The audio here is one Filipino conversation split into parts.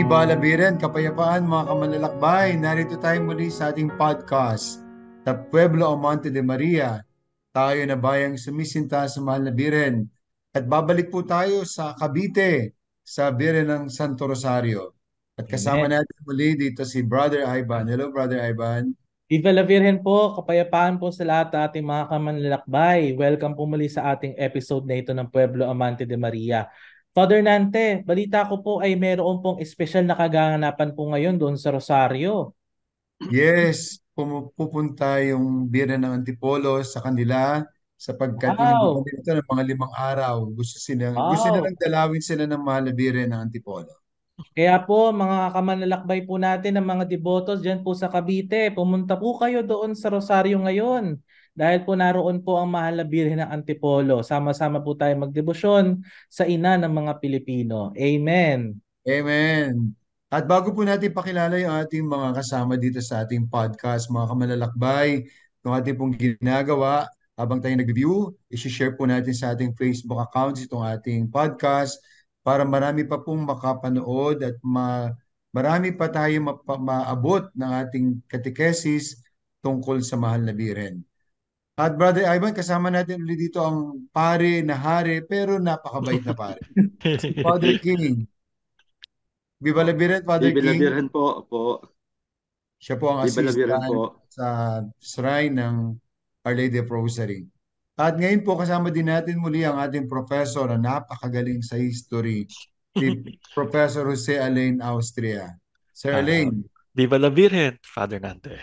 Balabiren, kapayapaan mga kamanlalakbay. Narito tayo muli sa ating podcast, The Pueblo Amante de Maria. Tayo na bayang sumisinta sa mahal na Biren. At babalik po tayo sa Cavite, sa Biren ng Santo Rosario. At kasama Amen. natin muli dito si Brother Ivan. Hello, Brother Ivan. Viva la Virgen po, kapayapaan po sa lahat ng ating mga kamanlalakbay. Welcome po muli sa ating episode na ito ng Pueblo Amante de Maria. Father Nante, balita ko po ay meron pong espesyal na kaganapan po ngayon doon sa Rosario. Yes, pupunta yung Biren ng Antipolo sa kanila sapagkat inubukan Wow! nila ito ng mga 5 araw. Gusto Wow! nilang dalawin sila ng mahal na Biren ng Antipolo. Kaya po mga kamanlalakbay po natin ng mga devotos dyan po sa Cavite, pumunta po kayo doon sa Rosario ngayon. Dahil po naroon po ang mahal na Birhen ng Antipolo. Sama-sama po tayo magdebosyon sa ina ng mga Pilipino. Amen. Amen. At bago po natin pakilala yung ating mga kasama dito sa ating podcast, mga kamalalakbay, itong ating pong ginagawa, habang tayo nag-review, isi-share po natin sa ating Facebook accounts itong ating podcast para marami pa pong makapanood at marami pa tayo maabot ng ating katekesis tungkol sa mahal na Biren. At Brother Ivan, kasama natin ulit dito ang pare na hari pero napakabait na pare. Si Father King. Viva la Oh, Biren, Father Viva la King. Virgen po. Siya po ang Viva la Virgen assistant po. sa shrine ng Our Lady of Rosary. At ngayon po kasama din natin muli ang ating professor na napakagaling sa history, si Professor Jose Alain Austria. Sir Ah, Alain, Viva la Virgen, Father Nante.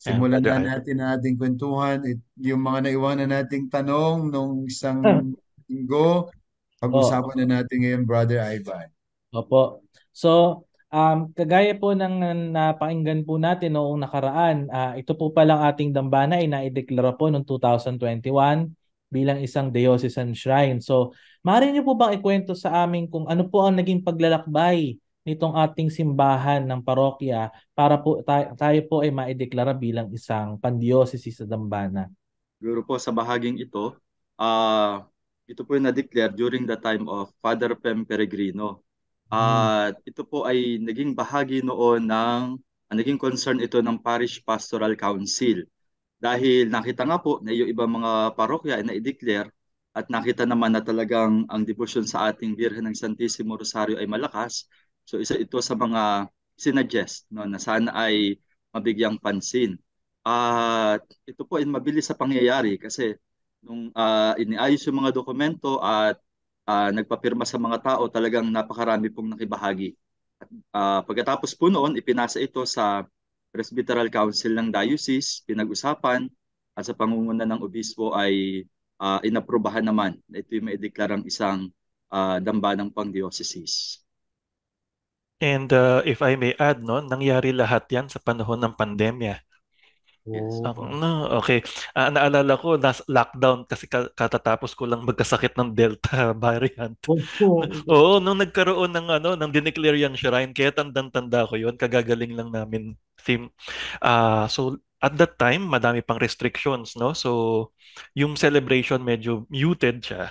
And simulan Brother na Ivan. natin ang ating kwentuhan. Yung mga naiwanan nating tanong nung isang linggo, Oh, pag-usapan na natin ngayon, Brother Ivan. opo. So, kagaya po ng napakinggan po natin noong nakaraan, ito po palang ating dambana ay naideklara po noong 2021 bilang isang diocesan shrine. So, maaari niyo po bang ikwento sa amin kung ano po ang naging paglalakbay nitong ating simbahan ng parokya para po tayo po ay maideklara bilang isang pandiocesis sa dambana? Siguro po sa bahaging ito, ah ito po yung na-declare during the time of Father Pem Peregrino. Hmm. At ito po ay naging bahagi noon naging concern ito ng Parish Pastoral Council. Dahil nakita nga po na yung ibang mga parokya ay na-declare at nakita naman na talagang ang devotion sa ating Birhen ng Santissimo Rosario ay malakas. So isa ito sa mga sinuggest no, na sana ay mabigyang pansin. At ito po ay mabilis sa pangyayari kasi nung iniayos yung mga dokumento at nagpapirma sa mga tao, talagang napakarami pong nakibahagi. At, pagkatapos po noon, ipinasa ito sa Presbyteral Council ng Diocese, pinag-usapan, at sa pangunguna ng obispo ay inaprubahan naman na ito yung maideklarang isang dambanang pang-dioceses. And if I may add, no, nangyari lahat yan sa panahon ng pandemya. Yes Oh. po. No, okay. Naalala ko, lockdown kasi katatapos ko lang magkasakit ng Delta variant. Oh. Oo, nung nagkaroon ng nang dineclare yan shrine, kaya tandang-tanda ko yun, kagagaling lang namin theme. So at that time, madami pang restrictions, no? So yung celebration medyo muted siya.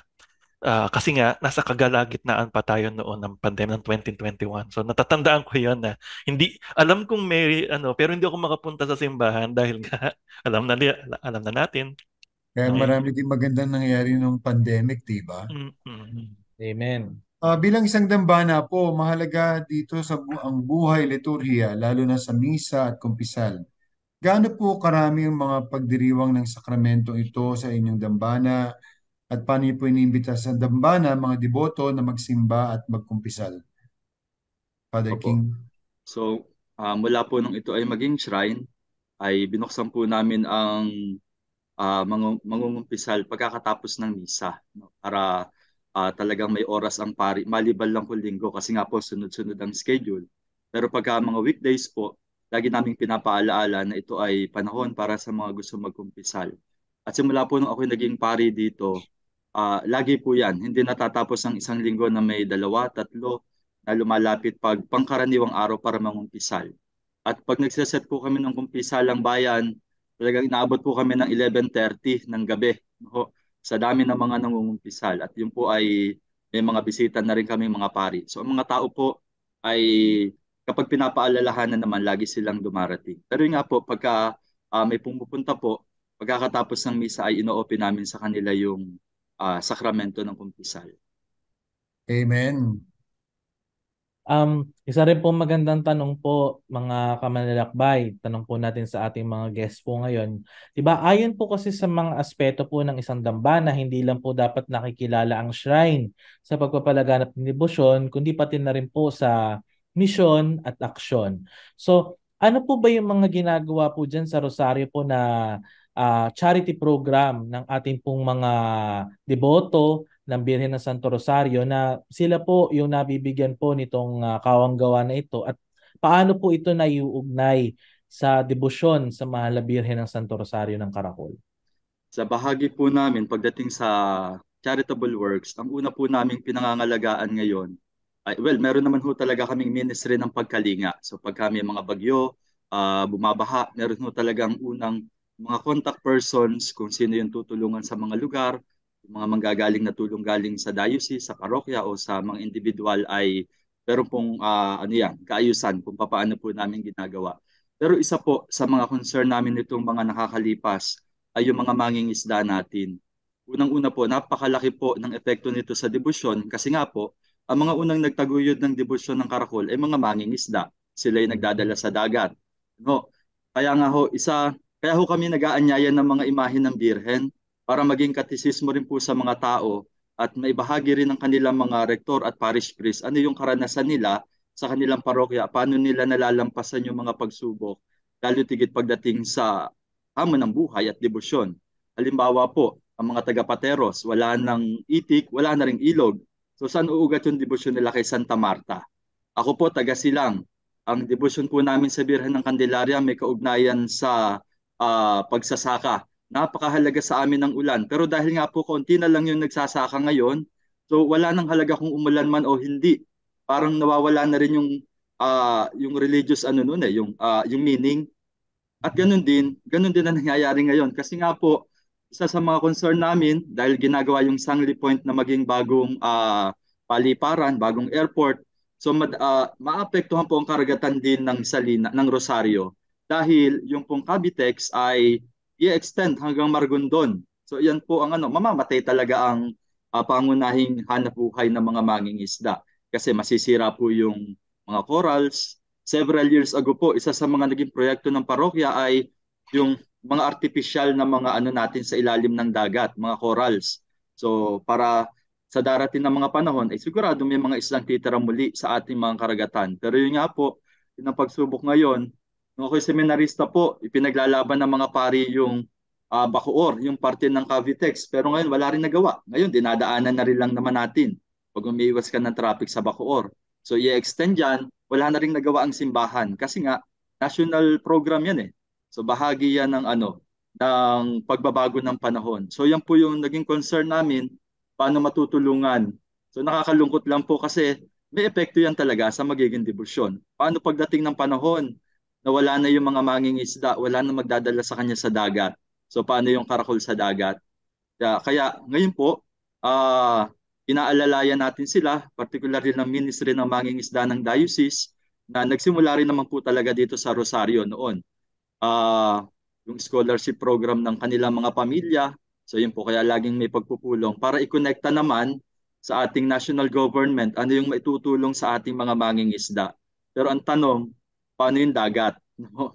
Kasi nga, nasa kagalagitnaan pa tayo noon ng pandemya ng 2021. So natatandaan ko yun na hindi, alam kong may, pero hindi ako makapunta sa simbahan dahil nga, alam na natin. Kaya Okay? marami din magandang nangyayari nung pandemic, di ba? Mm-mm. Amen. Bilang isang dambana po, mahalaga dito sa ang buhay liturhiya, lalo na sa misa at kumpisal. Gaano po karami yung mga pagdiriwang ng sakramento ito sa inyong dambana at paano niyo po iniimbita sa dambana mga deboto na magsimba at magkumpisal? Father Opo. King. So, mula po nung ito ay maging shrine, ay binuksan po namin ang mangungumpisal pagkakatapos ng misa, no? Para talagang may oras ang pari, maliban lang po linggo kasi nga po sunod-sunod ang schedule. Pero pagka mga weekdays po, lagi naming pinapaalaala na ito ay panahon para sa mga gusto magkumpisal. At simula po nung ako naging pari dito, lagi po yan. Hindi natatapos ang isang linggo na may dalawa, tatlo na lumalapit pag pangkaraniwang araw para mangumpisal. At pag nagsiset po kami ng kumpisalang bayan, talagang inaabot po kami ng 11:30 ng gabi. No? Sa dami ng mga nangungumpisal. At yun po ay may mga bisita na rin kami mga pari. So ang mga tao po ay kapag pinapaalalahanan naman, lagi silang dumarating. Pero yun nga po, pagka may pumupunta po, pagkakatapos ng misa ay ino-open namin sa kanila yung sakramento ng kumpisal. Amen. Isa rin po magandang tanong po mga kamanlalakbay. Tanong po natin sa ating mga guests po ngayon. Diba, ayon po kasi sa mga aspeto po ng isang dambana, hindi lang po dapat nakikilala ang shrine sa pagpapalaganap ng debosyon, kundi pati na rin po sa misyon at aksyon. So, ano po ba yung mga ginagawa po dyan sa Rosario po na charity program ng ating pong mga deboto ng Birhen ng Santo Rosario na sila po yung nabibigyan po nitong kawanggawa na ito at paano po ito naiuugnay sa debosyon sa Mahal na Birhen ng Santo Rosario ng Caracol? Sa bahagi po namin, pagdating sa charitable works, ang una po namin pinangangalagaan ngayon, ay, well, meron naman ho talaga kaming ministry ng pagkalinga. So pagka may mga bagyo, bumabaha, meron ho talagang unang mga contact persons kung sino yung tutulungan sa mga lugar, yung mga manggagaling na tulong galing sa diocese, sa parokya o sa mga individual ay meron pong ano yan, kaayusan kung paano po namin ginagawa. Pero isa po sa mga concern namin nitong mga nakakalipas ay yung mga mangingisda natin. Unang-una po, napakalaki po ng epekto nito sa debosyon kasi nga po, ang mga unang nagtaguyod ng debosyon ng Karakol ay mga mangingisda. Sila ay nagdadala sa dagat. No? Kaya nga ho, kaya ho kami nag-aanyaya ng mga imahe ng Birhen para maging katisismo rin po sa mga tao at may bahagi rin ng kanilang mga rektor at parish priest ano yung karanasan nila sa kanilang parokya, paano nila nalalampasan yung mga pagsubok, lalo tigit pagdating sa hamon ng buhay at debosyon. Halimbawa po, ang mga taga-Pateros, wala nang itik, wala na ring ilog. So saan uugat yung debosyon nila kay Santa Marta? Ako po, taga Silang. Ang debosyon po namin sa Birhen ng Candelaria may kaugnayan sa pagsasaka. Napakahalaga sa amin ng ulan. Pero dahil nga po konti na lang yung nagsasaka ngayon, so wala nang halaga kung umulan man o hindi. Parang nawawala na rin yung religious ano noon yung meaning. At ganun din ang nangyayari ngayon. Kasi nga po, isa sa mga concern namin, dahil ginagawa yung Sangli Point na maging bagong paliparan, bagong airport, so maapektuhan po ang karagatan din ng Salina, ng Rosario. Dahil yung pong Cavitex ay i-extend hanggang Margondon. So yan po ang mamamatay talaga ang pangunahing hanap buhay ng mga mangingisda. Kasi masisira po yung mga corals. Several years ago po, isa sa mga naging proyekto ng parokya ay yung mga artificial na mga ano natin sa ilalim ng dagat, mga corals. So para sa darating na mga panahon ay sigurado may mga islang titira muli sa ating mga karagatan. Pero yun nga po, yun ang pagsubok ngayon. Nung ako'y seminarista po, ipinaglalaban ng mga pari yung Bacoor, yung parte ng Cavitex. Pero ngayon wala rin nagawa. Ngayon dinadaanan na rin lang naman natin pag umiiwas ka ng traffic sa Bacoor. So i-extend yan, wala na rin nagawa ang simbahan kasi nga national program yan eh. So bahagi yan ng pagbabago ng panahon. So yan po yung naging concern namin, paano matutulungan. So nakakalungkot lang po kasi may epekto yan talaga sa magiging debosyon. Paano pagdating ng panahon na wala na yung mga mangingisda, wala na magdadala sa kanya sa dagat. So paano yung karakol sa dagat? Kaya ngayon po, inaalalayan natin sila, particularly ng Ministry ng Mangingisda ng Diocese, na nagsimula rin naman po talaga dito sa Rosario noon. Yung scholarship program ng kanilang mga pamilya, so yun po, kaya laging may pagpupulong para i-connecta naman sa ating national government, ano yung maitutulong sa ating mga mangingisda. Pero ang tanong, paano yung dagat?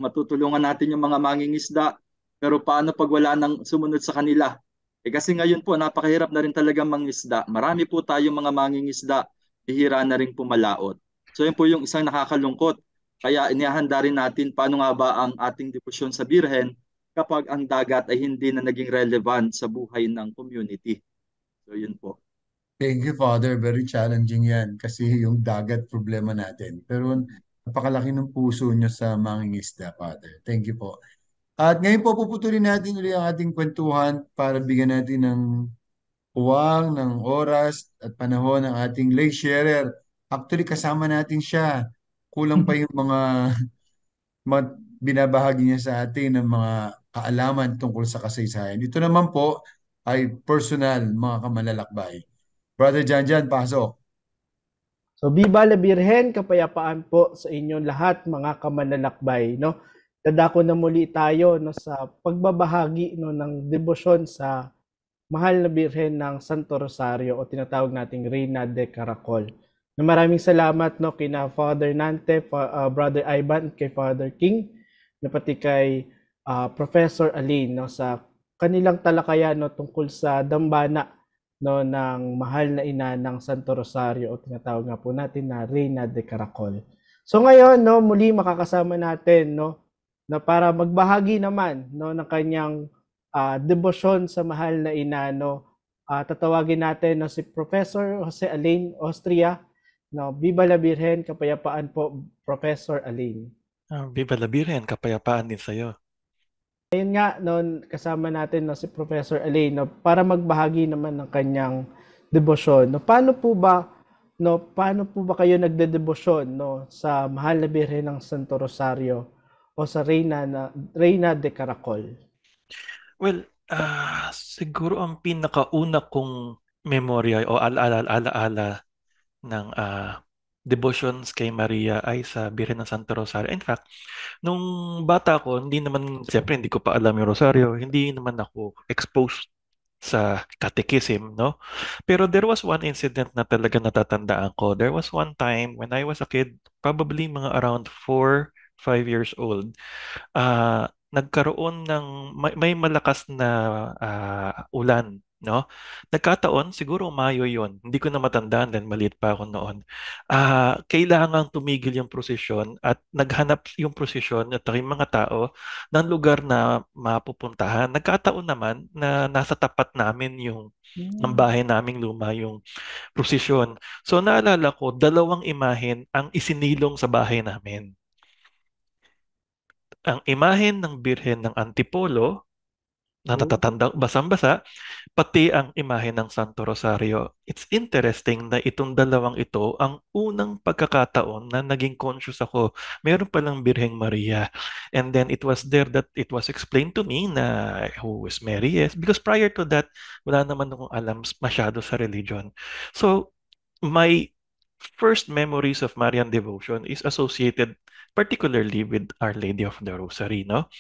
Matutulungan natin yung mga mangingisda, pero paano pag wala nang sumunod sa kanila? Kasi ngayon po, napakahirap na rin talaga mangisda. Marami po tayong mga mangingisda, bihira na rin pumalaot. So yun po yung isang nakakalungkot. Kaya inihahanda rin natin paano nga ba ang ating debosyon sa Birhen kapag ang dagat ay hindi na naging relevant sa buhay ng community. So yun po. Thank you, Father. Very challenging yan kasi yung dagat problema natin. Pero napakalaki ng puso nyo sa mangingisda, Father. Thank you po. At ngayon po, puputulin natin ulit ang ating kwentuhan para bigyan natin ng puwang, ng oras at panahon ng ating lay sharer. Actually, kasama natin siya. Kulang pa yung mga binabahagi niya sa atin ng mga kaalaman tungkol sa kasaysayan. Dito naman po ay personal, mga kamalalakbay. Brother Janjan, pasok. So, Viva la Birhen, kapayapaan po sa inyong lahat, mga kamanlalakbay, no? Dadako na muli tayo, no, sa pagbabahagi, no, ng debosyon sa Mahal na Birhen ng Santo Rosario o tinatawag nating Reina de Caracol. Na maraming salamat, no, kina Father Nante, Brother Ivan, kay Father King, na pati kay Professor Aline, no, sa kanilang talakayan, no, tungkol sa dambana, no, ng mahal na ina ng Santo Rosario o tinatawag nga po natin na Reina de Caracol. So ngayon, no, muli makakasama natin, no, na para magbahagi naman, no, ng kanyang debosyon sa mahal na ina, no, tatawagin natin, no, si Professor Jose Alain Austria, no. Viva la Virgen, kapayapaan po, Professor Alain. Viva la Virgen, kapayapaan din sa'yo. Ayun nga, no, kasama natin, no, si Professor Alain, no, para magbahagi naman ng kanyang debosyon. No, paano po ba kayo nagdedebosyon, no, sa Mahal na Birhen ng Santo Rosario o sa Reina de Caracol? Well, siguro ang pinakauna kong memorya o alaala ng devotions kay Maria ay sa Birhen ng Santo Rosario. In fact, nung bata ko, siyempre hindi ko pa alam yung Rosario, hindi naman ako exposed sa catechism, no? Pero there was one incident na talaga natatandaan ko. There was one time when I was a kid, probably mga around 4, 5 years old, nagkaroon ng may malakas na ulan, no? Nagkataon, siguro Mayo yon. Hindi ko na matandaan dahil maliit pa ako noon. Kailangang tumigil yung prosesyon at naghanap yung prosesyon at yung mga tao ng lugar na mapupuntahan. Nagkataon naman na nasa tapat namin yung ng bahay naming luma yung prosesyon. So naalala ko, 2 imahen ang isinilong sa bahay namin. Ang imahen ng Birhen ng Antipolo na natatanda, basang-basa, pati ang imahe ng Santo Rosario. It's interesting na itong dalawang ito ang unang pagkakataon na naging conscious ako. Meron palang Birheng Maria. And then it was there that it was explained to me na who is Mary is. Because prior to that, wala naman akong alam masyado sa religion. So, my first memories of Marian devotion is associated particularly with Our Lady of the Rosary, no?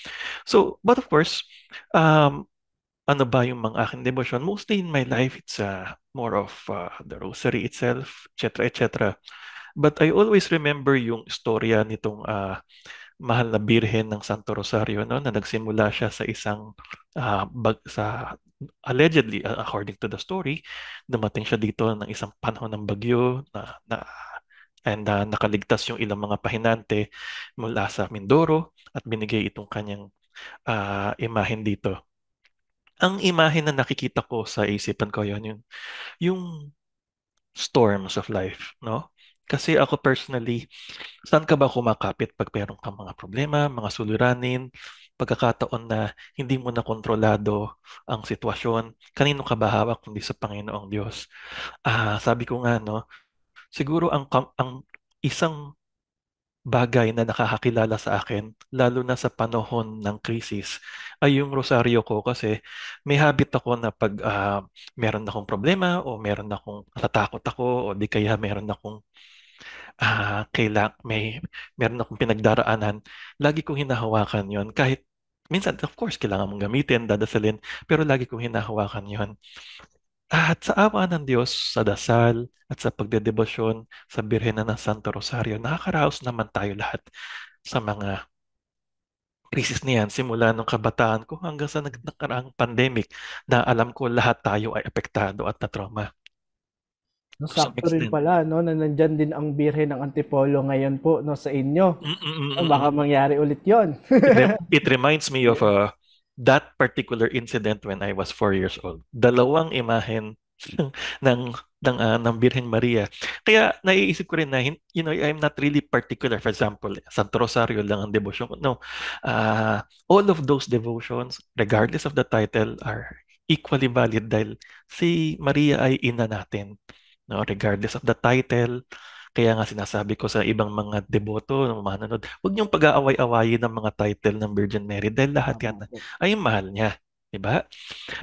So, but of course, ano ba yung mga aking devotion? Mostly in my life, it's more of the rosary itself, etc., etc. But I always remember yung storya nitong mahal na Birhen ng Santo Rosario, no, na nagsimula siya sa isang allegedly, according to the story, dumating siya dito ng isang panahon ng bagyo and nakaligtas yung ilang mga pahinante mula sa Mindoro at binigay itong kanyang imahen dito. Ang imahe na nakikita ko sa isipan ko yung storms of life, no? Kasi ako personally, saan ka ba kumakapit pag meron kang mga problema, mga suliranin, pagkakataon na hindi mo na kontrolado ang sitwasyon, kanino ka ba hawak kundi sa Panginoong Diyos? Sabi ko nga, no, siguro ang isang bagay na nakakakilala sa akin, lalo na sa panahon ng krisis, ay yung rosaryo ko kasi may habit ako na pag meron akong problema o meron akong natatakot ako o di kaya meron akong meron akong pinagdaraanan, lagi kong hinahawakan yon kahit minsan, of course, kailangan mong gamitin, dadasalin, pero lagi kong hinahawakan yon. At sa awa ng Diyos, sa dasal at sa pagdedebosyon sa Birhen ng Santo Rosario, nakakaraos naman tayo lahat sa mga krisis niyan simula nung kabataan ko hanggang sa nakaraang pandemic na alam ko lahat tayo ay apektado at na-trauma. No, sakto rin pala, no, na nandyan din ang Birhen ng Antipolo ngayon po, no, sa inyo. Baka mangyari ulit yon. It reminds me of that particular incident when I was 4 years old. 2 imahen ng Birhen Maria. Kaya naiisip ko rin na, I'm not really particular. For example, Santo Rosario lang ang devotion ko. No. All of those devotions, regardless of the title, are equally valid dahil si Maria ay ina natin. No, regardless of the title. Kaya nga sinasabi ko sa ibang mga deboto, ng mga nanonood, huwag niyong pag-aaway-awayin ng mga title ng Virgin Mary dahil lahat yan ay mahal niya. Diba?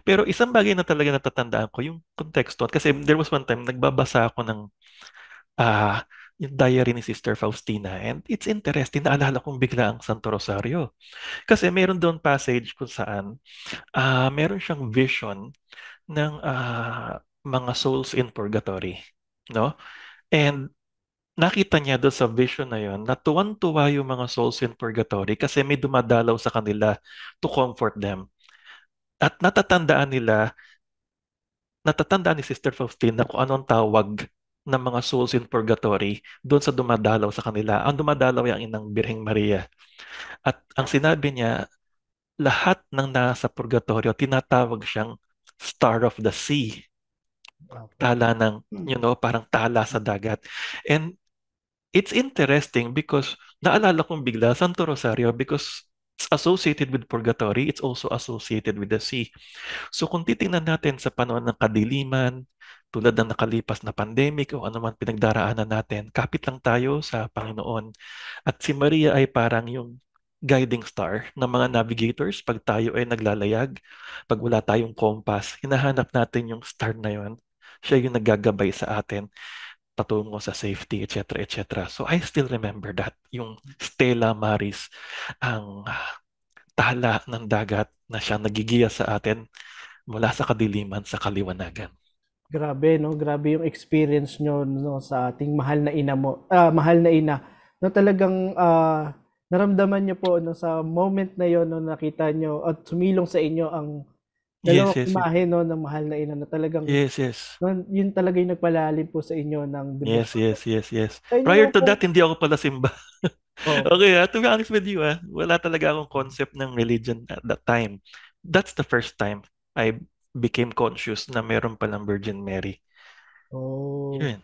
Pero isang bagay na talaga natatandaan ko, yung konteksto. Kasi there was one time, nagbabasa ako ng ah yung diary ni Sister Faustina. And it's interesting, naalala kong bigla ang Santo Rosario. Kasi meron doon passage kung saan meron siyang vision ng mga souls in purgatory. No? And nakita niya doon sa vision na yon na tuwan-tuwa yung mga souls in purgatory kasi may dumadalaw sa kanila to comfort them. At natatandaan ni Sister Faustina kung anong tawag ng mga souls in purgatory doon sa dumadalaw sa kanila. Ang dumadalaw ay ang Inang Birheng Maria. At ang sinabi niya, lahat ng nasa purgatorio, tinatawag siyang Star of the Sea. Opo. Tala ng, parang tala sa dagat. And it's interesting because naalala kong bigla Santo Rosario because it's associated with purgatory, it's also associated with the sea. So kung titingnan natin sa panahon ng kadiliman, tulad ng nakalipas na pandemic o anuman pinagdaraanan natin, kapit lang tayo sa Panginoon. At si Maria ay parang yung guiding star ng mga navigators pag tayo ay naglalayag, pag wala tayong compass, hinahanap natin yung star na yon. Siya yung naggagabay sa atin patungo sa safety, etc., etc. So I still remember that, yung Stella Maris, ang tala ng dagat na siya nagigiya sa atin mula sa kadiliman sa kaliwanagan. Grabe, no? Grabe yung experience nyo, no, sa ating mahal na ina mo, mahal na ina. No, talagang naramdaman nyo po, no, sa moment na yon, no, nakita nyo at sumilong sa inyo ang Yes, dalawang yes, imahe, no, ng mahal na ina na talagang yes, yes. no, yun talaga yung nagpalalim po sa inyo ng Yes, devotion. yes, yes, yes. Sa Prior inyo to po, that, hindi ako pala simba. Okay, to be honest with you, wala talaga akong concept ng religion at that time. That's the first time I became conscious na meron palang Virgin Mary. oh, Yun.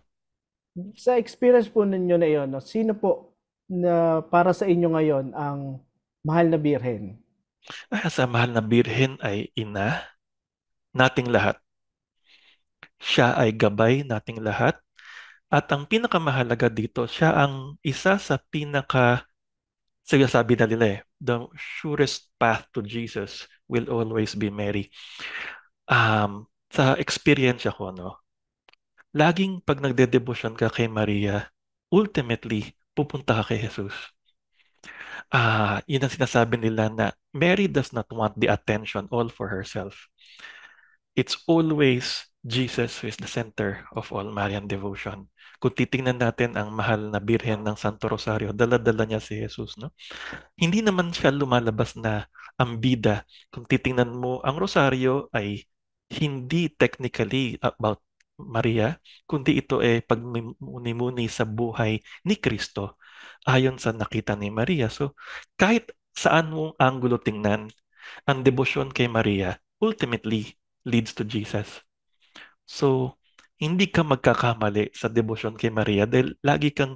sa experience po ninyo na yon, no, sino po na para sa inyo ngayon ang mahal na birhen? Sa mahal na Birhen ay ina, nating lahat. Siya ay gabay nating lahat. At ang pinakamahalaga dito, siya ang isa sa sinasabi na nila the surest path to Jesus will always be Mary. Sa experience ko, no, laging pag nagde-devotion ka kay Maria, ultimately, pupunta ka kay Jesus. Yun ang sinasabi nila na Mary does not want the attention all for herself. It's always Jesus who is the center of all Marian devotion. Kung titingnan natin ang mahal na Birhen ng Santo Rosario, dala-dala niya si Jesus, no? Hindi naman siya lumalabas na ang bida. Kung titingnan mo, ang Rosario ay hindi technically about Maria, kundi ito ay pagmumuni-muni sa buhay ni Kristo ayon sa nakita ni Maria. So, kahit saan mong anggulo tingnan, ang debosyon kay Maria ultimately leads to Jesus. So, hindi ka magkakamali sa debosyon kay Maria dahil lagi kang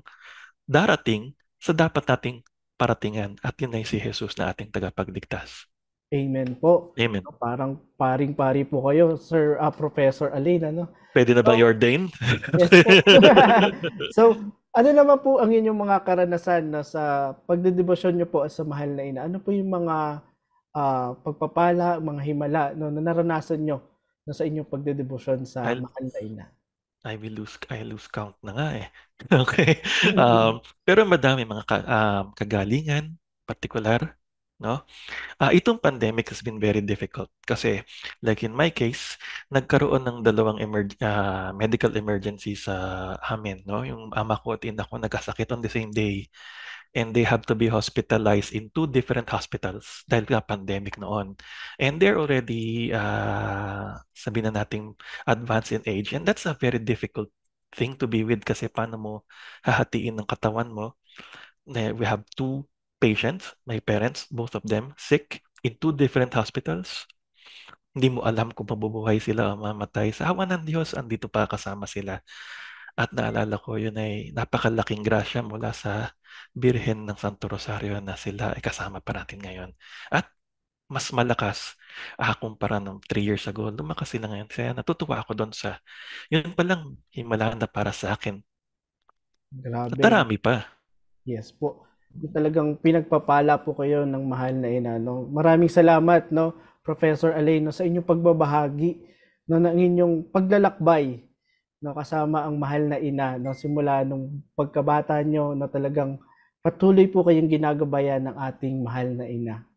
darating sa dapat nating paratingan at yun ay si Jesus na ating tagapagligtas. Amen po. Amen. Parang paring-pari po kayo, Sir Professor Alin, ano? Pwede na ba i-ordain? Yes po. So, ano naman po ang inyong mga karanasan na sa pagdedebosyon nyo po sa mahal na ina? Ano po yung mga pagpapala, mga himala, no, na naranasan nyo na sa inyong pagdedebosyon sa mahal na ina? I lose count na nga eh. Okay. Pero madami mga kagalingan, particular, no? Itong pandemic has been very difficult kasi like in my case, nagkaroon ng dalawang medical emergency sa amin, no? Yung ama ko at ina ko nagkasakit on the same day and they have to be hospitalized in two different hospitals dahil nga pandemic noon. And they're already, sabihin na nating advanced in age and that's a very difficult thing to be with kasi paano mo hahatiin ng katawan mo. We have two patients, my parents, both of them sick in two different hospitals. Hindi mo alam kung mabubuhay sila o mamatay. Sa awa ng Diyos, andito pa kasama sila. At naalala ko, yun ay napakalaking grasya mula sa Birhen ng Santo Rosario na sila ay kasama pa natin ngayon. At mas malakas kumpara ng 3 years ago. Lumakas sila ngayon. Kaya natutuwa ako doon sa yun palang himala na para sa akin. At Grabe. marami pa. Yes po. Talagang pinagpapala po kayo ng mahal na ina, no? Maraming salamat, no, Professor Alain, no, sa inyong pagbabahagi, no, ng inyong paglalakbay, no, kasama ang mahal na ina, no, simula nung pagkabata nyo, no, talagang patuloy po kayong ginagabayan ng ating mahal na ina.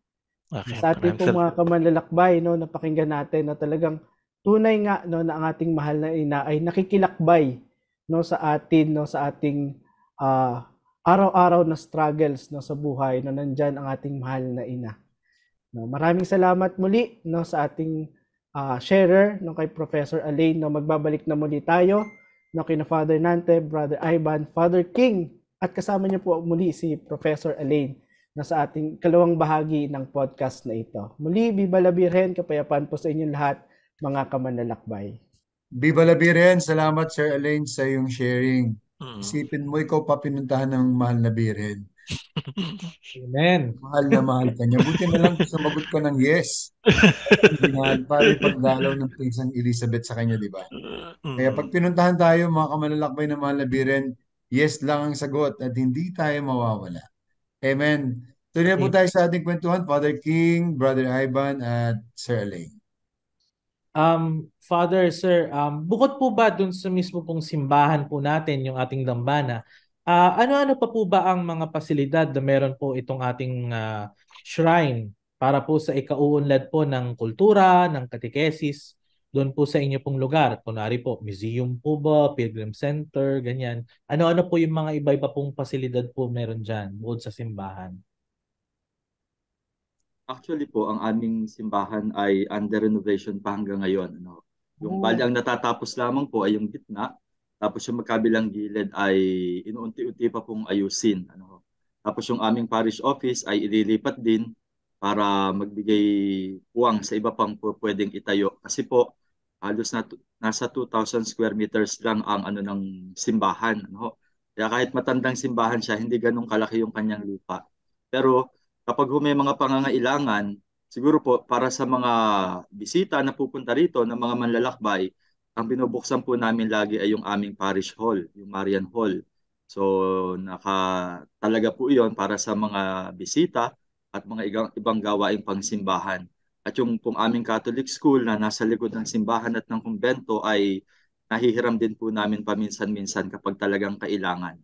Okay, Sa ating maraming pong mga kamanlalakbay, no, napakinggan natin na talagang tunay nga, no, na ang ating mahal na ina ay nakikilakbay, no, sa atin, no, sa ating araw-araw na struggles, no, sa buhay, no, nandyan ang ating mahal na ina. No, maraming salamat muli, no, sa ating sharer, no, kay Professor Elaine. No, magbabalik na muli tayo, no, kina Father Nante, Brother Ivan, Father King, at kasama niyo po muli si Professor Elaine na sa ating kalawang bahagi ng podcast na ito. Muli, Viva la Virgen, kapayapaan po sa inyong lahat, mga kamanlalakbay. Viva la Virgen! Salamat Sir Elaine sa iyong sharing. Mm. Isipin mo, ikaw pa pinuntahan ng mahal na Birhen. Amen. Mahal ka niya. Buti na lang sumagot ka ng yes. Para ipagdalaw ng Prinsang Elizabeth sa kanya, di ba? Kaya pag pinuntahan tayo, mga kamalalakbay ng mahal na Birhen, yes lang ang sagot at hindi tayo mawawala. Amen. Tuloy na po tayo sa ating kwentuhan, Father King, Brother Ivan, at Sir Elaine. Father, Sir, bukod po ba dun sa mismo pong simbahan po natin, yung ating dambana, ano-ano pa po ba ang mga pasilidad na meron po itong ating shrine para po sa ikauunlad po ng kultura, ng katekesis, doon po sa inyo pong lugar? Kunwari po, museum po ba, pilgrim center, ganyan. Ano-ano po yung mga iba-iba pong pasilidad po meron dyan bukod sa simbahan? Actually po, ang aming simbahan ay under renovation pa hanggang ngayon. Ano? Yung bali ang natatapos lamang po ay yung gitna, tapos yung magkabilang gilid ay inuunti-unti pa pong ayusin. Ano? Tapos yung aming parish office ay ililipat din para magbigay puwang sa iba pang pwedeng itayo. Kasi po, halos nasa 2,000 square meters lang ang ano ng simbahan. Ano? Kaya kahit matandang simbahan siya, hindi ganun kalaki yung kanyang lupa. Pero kapag may mga pangangailangan, siguro po para sa mga bisita na pupunta rito ng mga manlalakbay, ang binubuksan po namin lagi ay yung aming parish hall, yung Marian Hall. So talaga po iyon para sa mga bisita at mga ibang gawaing pangsimbahan. At yung pong aming Catholic school na nasa likod ng simbahan at ng kumbento ay nahihiram din po namin paminsan-minsan kapag talagang kailangan.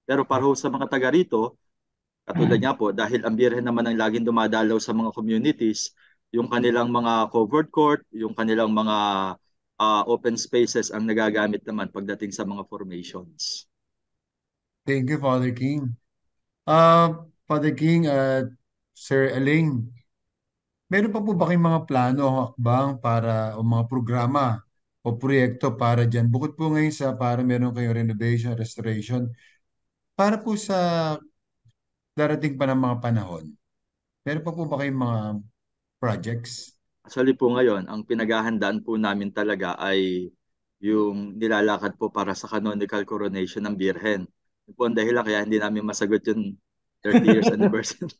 Pero para sa mga taga rito, katulad nga po, dahil ang Birhen naman ang laging dumadalaw sa mga communities, yung kanilang mga covered court, yung kanilang mga open spaces ang nagagamit naman pagdating sa mga formations. Thank you, Father King. Father King at Sir Elaine, meron pa po ba kayong mga plano o hakbang para o mga programa o proyekto para dyan? Bukod po ngayon sa para meron kayong renovation, restoration, para po sa darating pa ng mga panahon, meron pa po ba kayong mga projects? Actually po ngayon, ang pinaghahandaan po namin talaga ay yung nilalakad po para sa canonical coronation ng Birhen. Yun po ang dahilan kaya hindi namin masagot yung 30 years anniversary.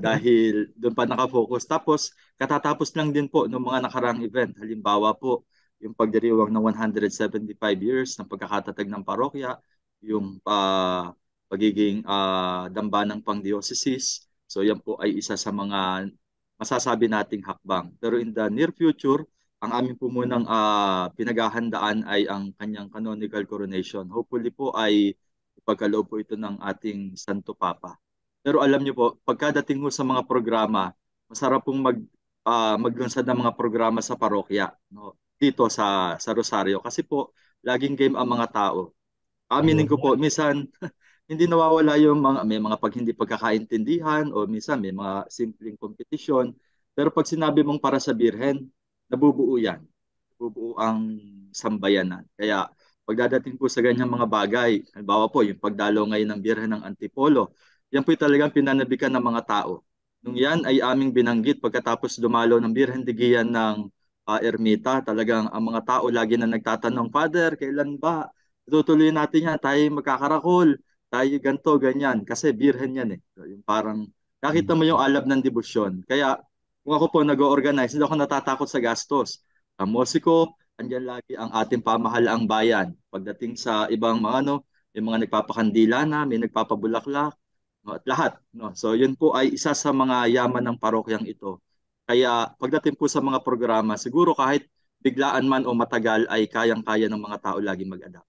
Dahil doon pa nakafocus. Tapos, katatapos lang din po ng mga nakarang event. Halimbawa po, yung pagdiriwang ng 175 years ng pagkakatatag ng parokya, yung pagiging dambanang pang-dioceses. So, yan po ay isa sa mga masasabi nating hakbang. Pero in the near future, ang amin po munang pinaghahandaan ay ang kanyang canonical coronation. Hopefully po ay ipagkaloob po ito ng ating Santo Papa. Pero alam niyo po, pagkadating mo sa mga programa, masarap pong maglunsad ng mga programa sa parokya, no? Dito sa Rosario. Kasi po, laging game ang mga tao. Aminin ko po, minsan, hindi nawawala yung may mga hindi pagkakaintindihan o minsan may mga simpleng kompetisyon. Pero pag sinabi mong para sa Birhen, nabubuo yan. Nabubuo ang sambayanan. Kaya pagdadating po sa ganyang mga bagay, halimbawa po yung pagdalo ngayon ng Birhen ng Antipolo, yan po talagang pinanabikan ng mga tao. Nung yan ay aming binanggit pagkatapos dumalo ng Birhen de Guian ng ermita, talagang ang mga tao lagi na nagtatanong, Father, kailan ba? Tutuloy natin yan, tayo magkakarakol, tayo ganto, ganyan. Kasi Birhen yan eh. Yung parang, nakita mo yung alab ng debosyon. Kaya, kung ako po nag-organize, hindi ako natatakot sa gastos. Ang musiko, andyan lagi ang ating pamahalaang bayan. Pagdating sa ibang mga yung mga nagpapakandila na, may nagpapabulaklak, no, at lahat. No? So yun po ay isa sa mga yaman ng parokyang ito. Kaya pagdating po sa mga programa, siguro kahit biglaan man o matagal ay kayang-kaya ng mga tao lagi mag-adapt.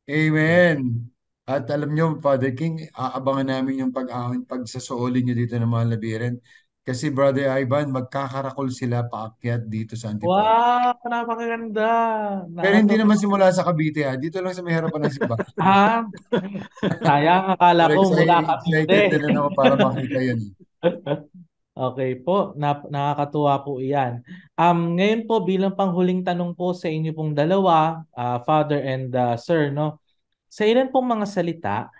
Amen. At alam nyo, Father King, aabangan namin yung pagsasooli nyo dito ng mga labirin. Kasi Brother Ivan, magkakarakol sila paakyat dito sa Antipolo. Wow, napakaganda. Pero hindi naman Nakakatuwa. simula sa Cavite ha. Dito lang sa may harapan ng simbahan. Ah, sayang, akala Pero ko mula Cavite. excited na rin ako para makita yun. Okay po, nakakatuwa po iyan. Ngayon po bilang panghuling tanong po sa inyo pong dalawa, Father and Sir, no? Sa ilan pong mga salita,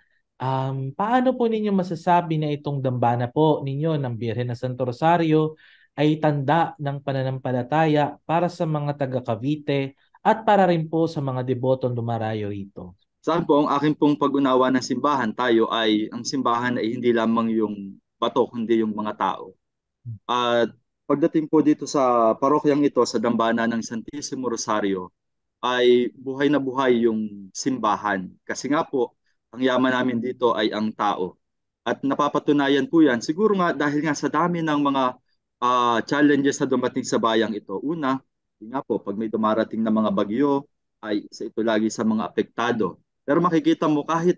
paano po ninyo masasabi na itong dambana po ninyo ng Birhen na Santo Rosario ay tanda ng pananampalataya para sa mga taga Cavite at para rin po sa mga debotong dumarayo rito? Saan po ang aking pong pag-unawa ng simbahan, tayo ay, ang simbahan ay hindi lamang yung bato, kundi yung mga tao. At pagdating po dito sa parokyang ito, sa dambana ng Santissimo Rosario, ay buhay na buhay yung simbahan. Kasi nga po, ang yaman namin dito ay ang tao. At napapatunayan po yan, siguro nga dahil nga sa dami ng mga challenges na dumating sa bayang ito. Una, yun nga po, pag may dumarating na mga bagyo, ay isa ito lagi sa mga apektado. Pero makikita mo kahit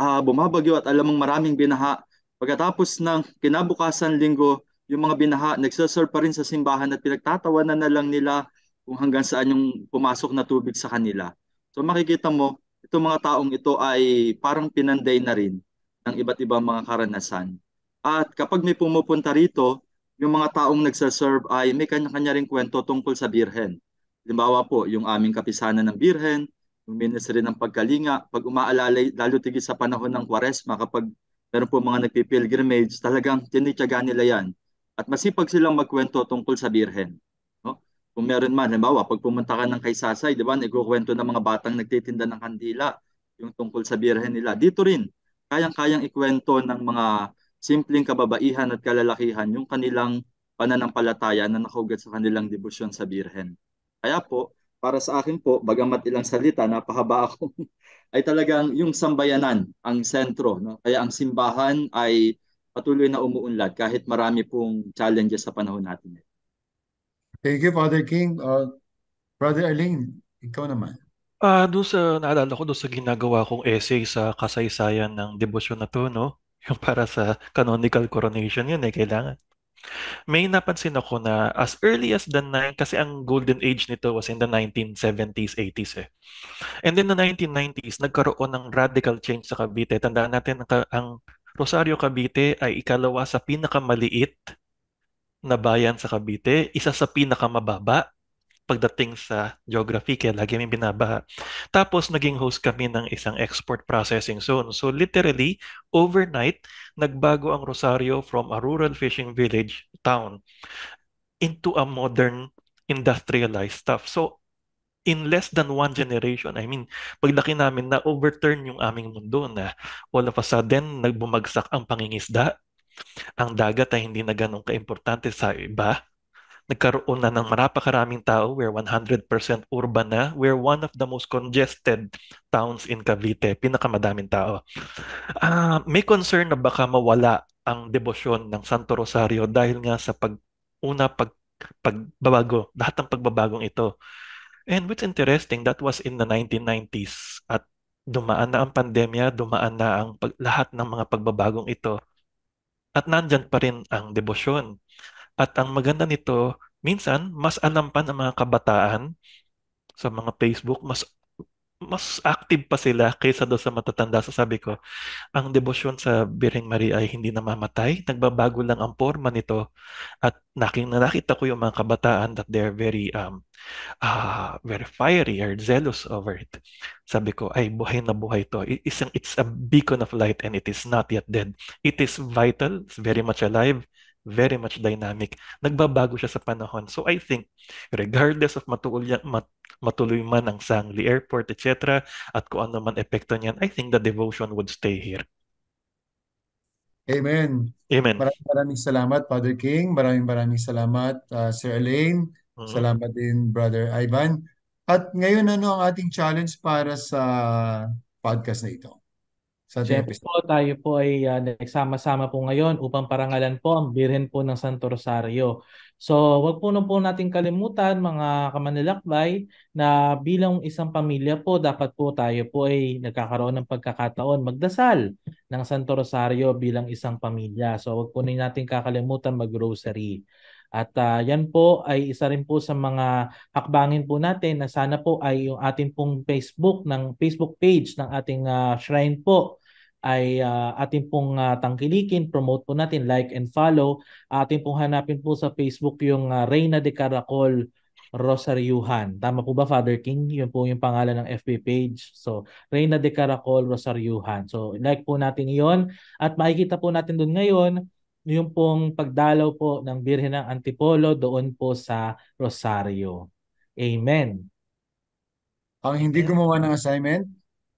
bumabagyo at alam mong maraming binaha, pagkatapos ng kinabukasan linggo, yung mga binaha nagsaserve pa rin sa simbahan at pinagtatawanan na lang nila kung hanggang saan yung pumasok na tubig sa kanila. So makikita mo, itong mga taong ito ay parang pinanday na rin ng iba't ibang mga karanasan. At kapag may pumupunta rito, yung mga taong nagsaserve ay may kanya-kanya ring kwento tungkol sa Birhen. Halimbawa po, yung aming kapisanan ng Birhen, yung ministry ng pagkalinga, pag umaalalay, lalo tigit sa panahon ng Kwaresma, kapag meron po mga nagpipilgrimage, talagang tinityaga nila yan. At masipag silang magkwento tungkol sa Birhen. No? Kung meron man, halimbawa, pag pumunta ka ng Kaysasay, di ba, nagkukwento ng mga batang nagtitinda ng kandila, yung tungkol sa Birhen nila. Dito rin, kayang-kayang ikwento ng mga simpleng kababaihan at kalalakihan yung kanilang pananampalataya na nakaugat sa kanilang debosyon sa Birhen. Kaya po, para sa akin po, bagamat ilang salita, napahaba ako, ay talagang yung sambayanan ang sentro. No? Kaya ang simbahan ay patuloy na umuunlad kahit marami pong challenges sa panahon natin. Thank you, Father King. Brother Arlene, ikaw naman. Doon sa, naalala ko doon sa ginagawa kong essay sa kasaysayan ng debosyon na to, no? Yung para sa canonical coronation yun kailangan. May napansin ako na as early as kasi ang golden age nito was in the 1970s, 80s eh. And in the 1990s, nagkaroon ng radical change sa Cavite. Tandaan natin, ang Rosario Cavite ay ikalawa sa pinakamaliit na bayan sa Cavite, isa sa pinakamababa pagdating sa geography, kaya lagi may binabaha. Tapos, naging host kami ng isang export processing zone. So, literally, overnight, nagbago ang Rosario from a rural fishing village town into a modern industrialized stuff. So, in less than one generation, I mean, paglaki namin na overturn yung aming mundo na all of a sudden, nagbumagsak ang pangingisda. Ang dagat ay hindi na ganun kaimportante sa iba. Nagkaroon na ng marapakaraming tao. We're 100% urban na. We're one of the most congested towns in Cavite. Pinakamadaming tao. May concern na baka mawala ang debosyon ng Santo Rosario dahil nga sa pagbabago, lahat ng pagbabagong ito. And what's interesting, that was in the 1990s at dumaan na ang pandemya, dumaan na ang lahat ng mga pagbabagong ito at nandyan pa rin ang debosyon. At ang maganda nito, minsan, mas alam pa ng mga kabataan sa mga Facebook, mas active pa sila kaysa doon sa matatanda. Sabi ko, ang debosyon sa Birheng Maria ay hindi namamatay. Nagbabago lang ang forma nito. At nakita ko yung mga kabataan that they're very fiery or zealous over it. Sabi ko, ay buhay na buhay to. It's a beacon of light and it is not yet dead. It is vital, it's very much alive, very much dynamic. Nagbabago siya sa panahon. So I think, regardless of matuloy man ang Sangli Airport, etc., at kung ano man epekto niyan, I think the devotion would stay here. Amen. Amen. Maraming salamat, Father King. Maraming salamat, Sir Elaine. Salamat din, Brother Ivan. At ngayon, ano ang ating challenge para sa podcast na ito? sa ating Siyempre episode. po, tayo po ay nagsama-sama po ngayon upang parangalan po ang Birhen po ng Santo Rosario. So, wag po nating kalimutan mga kamanlalakbay na bilang isang pamilya po, dapat po tayo po ay nagkakaroon ng pagkakataon magdasal ng Santo Rosario bilang isang pamilya. So, wag po natin kakalimutan mag-rosary. At yan po ay isa rin po sa mga hakbangin po natin na sana po ay yung ating pong Facebook page ng ating shrine po ay ating pong tangkilikin, promote po natin, like and follow. Ating pong hanapin po sa Facebook yung Reyna de Caracol Rosaryuhan. Tama po ba, Father King? Yun po yung pangalan ng FB page. So, Reyna de Caracol Rosaryuhan. So, like po natin iyon. At makikita po natin doon ngayon yung pong pagdalaw po ng Birhen ng Antipolo doon po sa Rosario. Amen. Ang hindi gumawa ng assignment,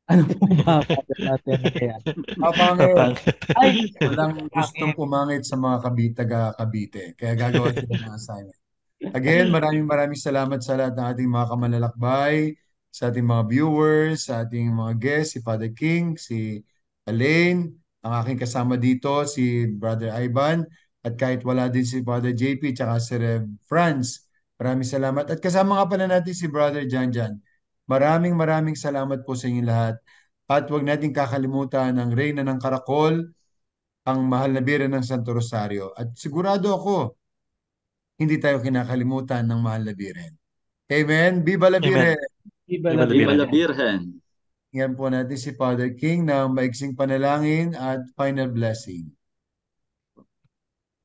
Ano po ba Father natin na kaya? papangit. Mapangit. Ay, Walang gustong pumangit sa mga taga Cavite. Kaya gagawa sila ng assignment. Again, maraming salamat sa lahat ng ating mga kamanlalakbay, sa ating mga viewers, sa ating mga guests, si Father King, si Elaine, ang aking kasama dito, si Brother Ivan, at kahit wala din si Father JP, tsaka si Rev Franz. Maraming salamat. At kasama nga pala natin si Brother Janjan. Maraming salamat po sa inyong lahat. At huwag natin kakalimutan ang Reyna ng Karakol, ang mahal na Birhen ng Santo Rosario. At sigurado ako, hindi tayo kinakalimutan ng mahal na Birhen. Amen. Viva la Amen. Virgen! Viva Viva la la Viva Virgen. la Virgen! Ngayon po natin si Father King ng maiksing panalangin at final blessing.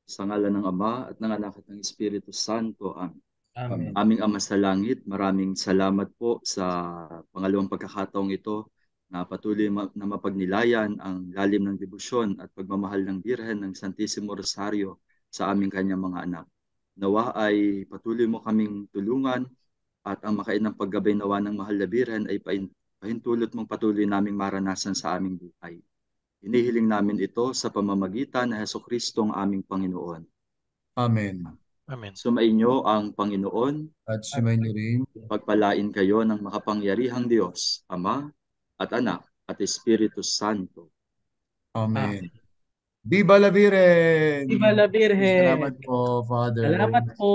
Sa ngalan ng Ama at ng Anak at ng Espiritu Santo. Amen. Amen. Aming Ama sa Langit, maraming salamat po sa pangalawang pagkakataong ito na patuloy na mapagnilayan ang lalim ng debosyon at pagmamahal ng Birhen ng Santissimo Rosario sa aming kanyang mga anak. Nawa ay patuloy mo kaming tulungan at ang makainang paggabay nawa ng mahal na Birhen ay pahintulot mong patuloy naming maranasan sa aming buhay. Hinihiling namin ito sa pamamagitan ng Hesukristo ang aming Panginoon. Amen. Amen. Sumainyo ang Panginoon, At sumayin niyo rin. pagpalain kayo ng makapangyarihang Diyos, Ama at Anak at Espiritu Santo. Amen. Viva la Virgen! Viva la Virgen! Salamat po, Father. Salamat po.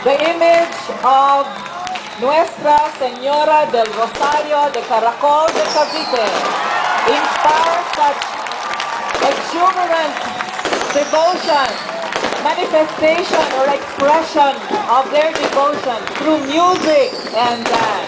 the image of Nuestra Señora del Rosario de Caracol de Cavite inspires such exuberant devotion, manifestation or expression of their devotion through music and dance.